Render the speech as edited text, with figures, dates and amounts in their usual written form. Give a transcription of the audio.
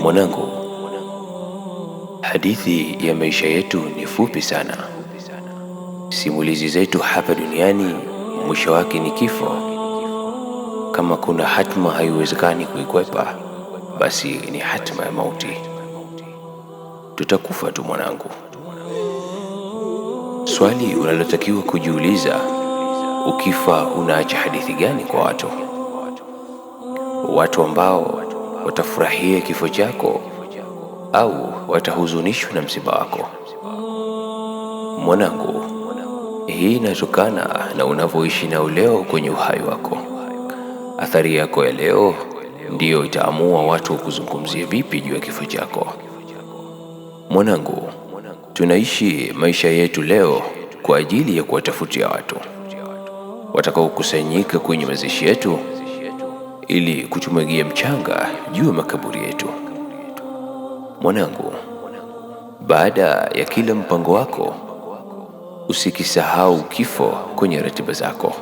Mwanangu, hadithi ya maisha yetu ni fupi sana. Simulizi zetu hapa duniani mwisho wake ni kifo. Kama kuna hatma haiwezekani kuikwepa, basi ni hatma ya mauti. Tutakufa tu mwanangu. Swali unalotakiwa kujiuliza, ukifa unaacha hadithi gani kwa watu? Watu ambao watafurahia kifo chako au watahuzunishwa na msiba wako? Mwanangu, hii inatokana na unavyoishi nao leo kwenye uhai wako. Athari yako ya leo ndiyo itaamua watu kuzungumzia vipi juu ya kifo chako. Mwanangu, tunaishi maisha yetu leo kwa ajili ya kuwatafutia watu watakaokusanyika kwenye mazishi yetu ili kutumwagia mchanga juu ya makaburi yetu. Mwanangu, baada ya kila mpango wako, usikisahau kifo kwenye ratiba zako.